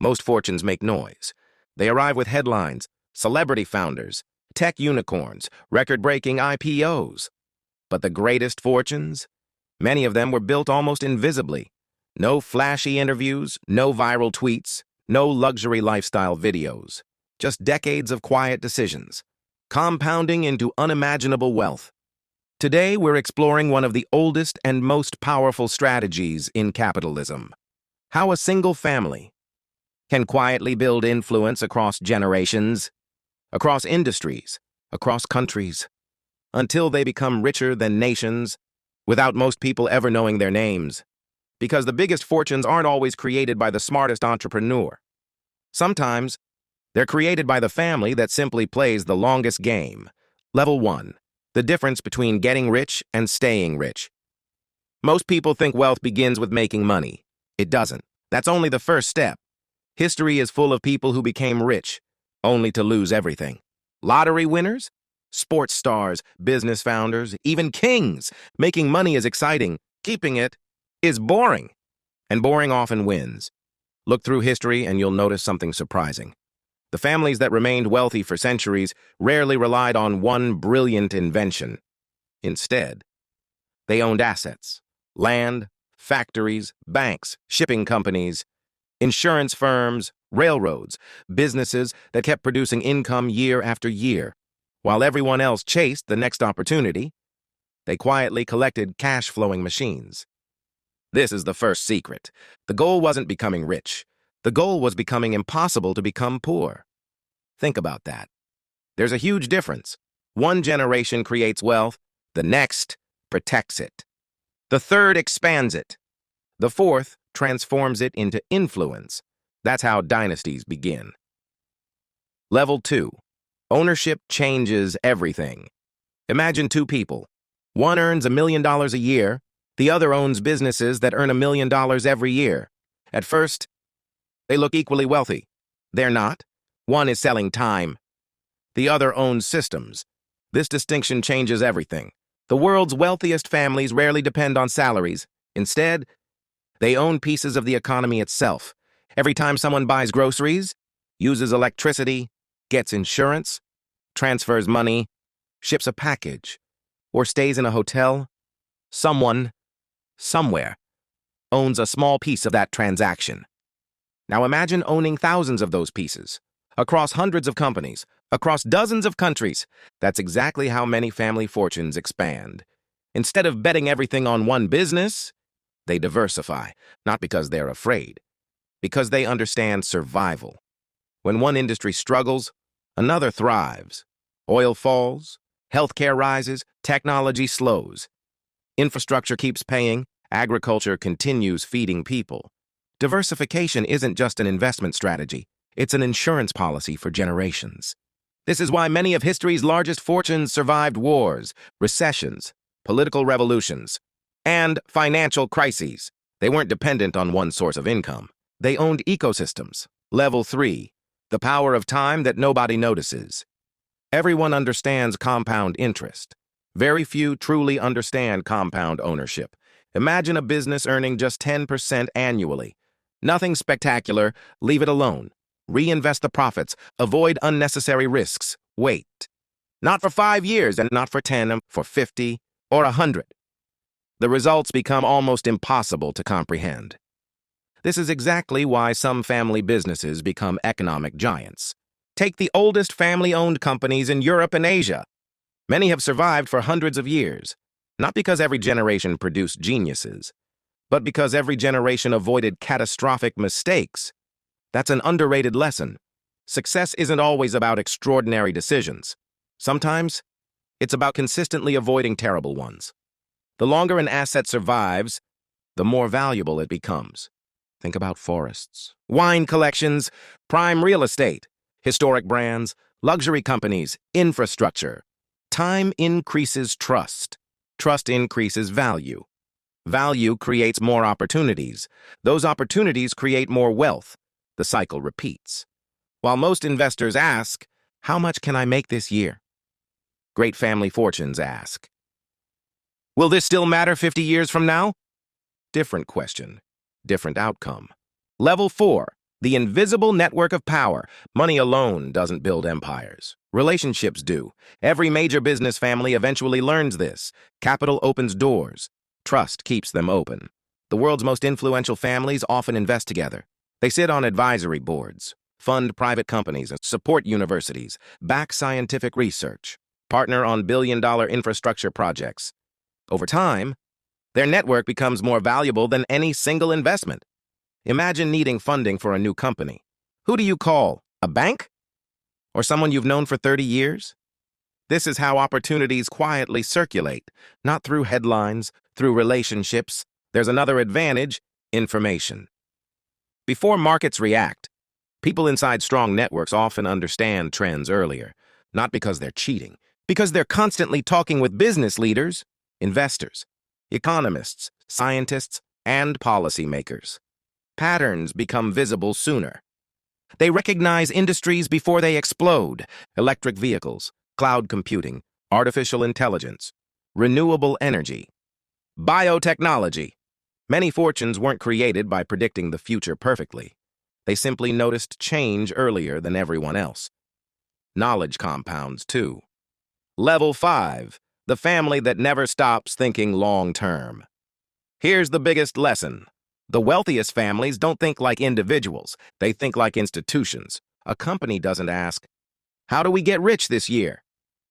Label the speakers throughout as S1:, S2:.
S1: Most fortunes make noise. They arrive with headlines, celebrity founders, tech unicorns, record-breaking IPOs. But the greatest fortunes? Many of them were built almost invisibly. No flashy interviews, no viral tweets, no luxury lifestyle videos. Just decades of quiet decisions, compounding into unimaginable wealth. Today, we're exploring one of the oldest and most powerful strategies in capitalism. How a single family can quietly build influence across generations, across industries, across countries, until they become richer than nations, without most people ever knowing their names. Because the biggest fortunes aren't always created by the smartest entrepreneur. Sometimes, they're created by the family that simply plays the longest game. Level 1. The difference between getting rich and staying rich. Most people think wealth begins with making money. It doesn't. That's only the first step. History is full of people who became rich, only to lose everything. Lottery winners, sports stars, business founders, even kings. Making money is exciting. Keeping it is boring. And boring often wins. Look through history and you'll notice something surprising. The families that remained wealthy for centuries rarely relied on one brilliant invention. Instead, they owned assets, land, factories, banks, shipping companies, insurance firms, railroads, businesses that kept producing income year after year. While everyone else chased the next opportunity, they quietly collected cash-flowing machines. This is the first secret. The goal wasn't becoming rich. The goal was becoming impossible to become poor. Think about that. There's a huge difference. One generation creates wealth, the next protects it. The third expands it. The fourth transforms it into influence. That's how dynasties begin. Level 2. Ownership changes everything. Imagine two people. One earns $1 million a year. The other owns businesses that earn $1 million every year. At first, they look equally wealthy. They're not. One is selling time. The other owns systems. This distinction changes everything. The world's wealthiest families rarely depend on salaries. Instead, they own pieces of the economy itself. Every time someone buys groceries, uses electricity, gets insurance, transfers money, ships a package, or stays in a hotel, someone, somewhere, owns a small piece of that transaction. Now imagine owning thousands of those pieces, across hundreds of companies, across dozens of countries. That's exactly how many family fortunes expand. Instead of betting everything on one business, they diversify, not because they're afraid, because they understand survival. When one industry struggles, another thrives. Oil falls, healthcare rises, technology slows. Infrastructure keeps paying, agriculture continues feeding people. Diversification isn't just an investment strategy, it's an insurance policy for generations. This is why many of history's largest fortunes survived wars, recessions, political revolutions, and financial crises. They weren't dependent on one source of income. They owned ecosystems. Level 3. The power of time that nobody notices. Everyone understands compound interest. Very few truly understand compound ownership. Imagine a business earning just 10% annually. Nothing spectacular, leave it alone. Reinvest the profits, avoid unnecessary risks, wait. Not for 5 years and not for 10, for 50 or 100. The results become almost impossible to comprehend. This is exactly why some family businesses become economic giants. Take the oldest family-owned companies in Europe and Asia. Many have survived for hundreds of years, not because every generation produced geniuses, but because every generation avoided catastrophic mistakes. That's an underrated lesson. Success isn't always about extraordinary decisions. Sometimes, it's about consistently avoiding terrible ones. The longer an asset survives, the more valuable it becomes. Think about forests, wine collections, prime real estate, historic brands, luxury companies, infrastructure. Time increases trust. Trust increases value. Value creates more opportunities. Those opportunities create more wealth. The cycle repeats. While most investors ask, "How much can I make this year?" Great family fortunes ask, "Will this still matter 50 years from now?" Different question, different outcome. Level 4. The invisible network of power. Money alone doesn't build empires. Relationships do. Every major business family eventually learns this. Capital opens doors. Trust keeps them open. The world's most influential families often invest together. They sit on advisory boards, fund private companies, and support universities, back scientific research, partner on billion-dollar infrastructure projects. Over time, their network becomes more valuable than any single investment. Imagine needing funding for a new company. Who do you call? A bank? Or someone you've known for 30 years? This is how opportunities quietly circulate, not through headlines, through relationships. There's another advantage: information. Before markets react, people inside strong networks often understand trends earlier, not because they're cheating, because they're constantly talking with business leaders, investors, economists, scientists, and policymakers. Patterns become visible sooner. They recognize industries before they explode: electric vehicles, cloud computing, artificial intelligence, renewable energy, biotechnology. Many fortunes weren't created by predicting the future perfectly. They simply noticed change earlier than everyone else. Knowledge compounds, too. Level 5, the family that never stops thinking long-term. Here's the biggest lesson. The wealthiest families don't think like individuals. They think like institutions. A company doesn't ask, "How do we get rich this year?"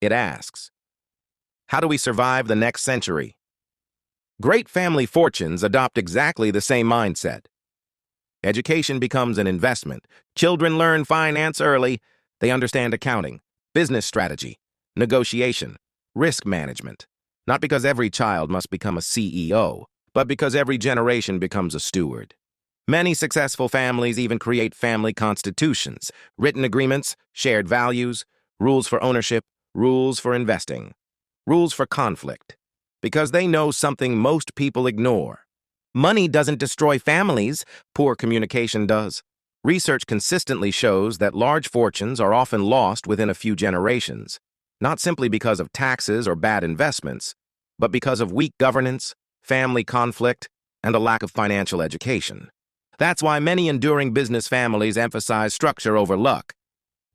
S1: It asks, "How do we survive the next century?" Great family fortunes adopt exactly the same mindset. Education becomes an investment. Children learn finance early. They understand accounting, business strategy, negotiation, risk management. Not because every child must become a CEO, but because every generation becomes a steward. Many successful families even create family constitutions, written agreements, shared values, rules for ownership, rules for investing, rules for conflict, because they know something most people ignore. Money doesn't destroy families, poor communication does. Research consistently shows that large fortunes are often lost within a few generations, not simply because of taxes or bad investments, but because of weak governance, family conflict, and a lack of financial education. That's why many enduring business families emphasize structure over luck.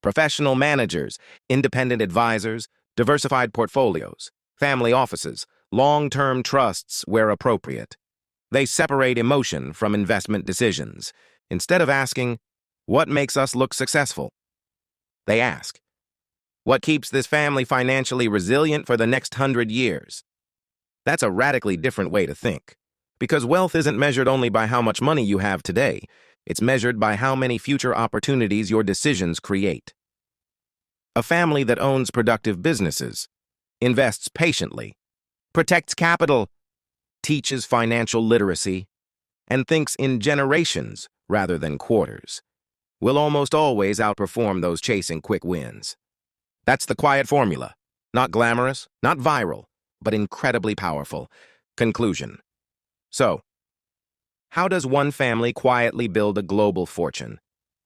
S1: Professional managers, independent advisors, diversified portfolios, family offices, long-term trusts where appropriate. They separate emotion from investment decisions. Instead of asking, "What makes us look successful?" they ask, "What keeps this family financially resilient for the next 100 years?" That's a radically different way to think. Because wealth isn't measured only by how much money you have today. It's measured by how many future opportunities your decisions create. A family that owns productive businesses, invests patiently, protects capital, teaches financial literacy, and thinks in generations rather than quarters, will almost always outperform those chasing quick wins. That's the quiet formula. Not glamorous, not viral, but incredibly powerful. Conclusion. So, how does one family quietly build a global fortune?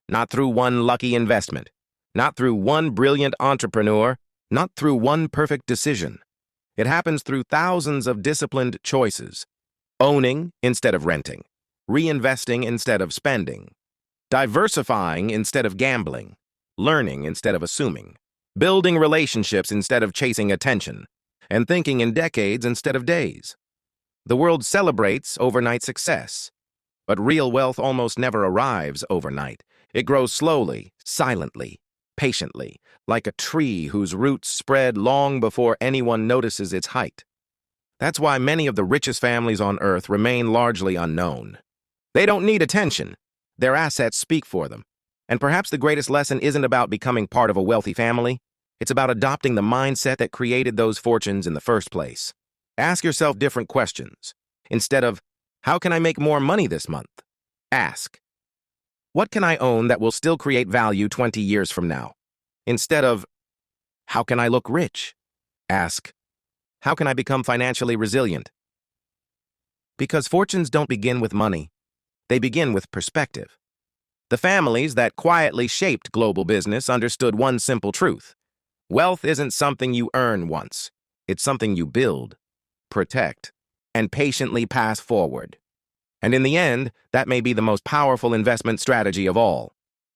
S1: Not through one lucky investment, not through one brilliant entrepreneur, not through one perfect decision. It happens through thousands of disciplined choices: owning instead of renting, reinvesting instead of spending, diversifying instead of gambling, learning instead of assuming, building relationships instead of chasing attention, and thinking in decades instead of days. The world celebrates overnight success, but real wealth almost never arrives overnight. It grows slowly, silently, patiently, like a tree whose roots spread long before anyone notices its height. That's why many of the richest families on earth remain largely unknown. They don't need attention. Their assets speak for them. And perhaps the greatest lesson isn't about becoming part of a wealthy family. It's about adopting the mindset that created those fortunes in the first place. Ask yourself different questions. Instead of, "How can I make more money this month?" ask, "What can I own that will still create value 20 years from now?" Instead of, "How can I look rich?" ask, "How can I become financially resilient?" Because fortunes don't begin with money. They begin with perspective. The families that quietly shaped global business understood one simple truth: wealth isn't something you earn once. It's something you build, protect, and patiently pass forward. And in the end, that may be the most powerful investment strategy of all.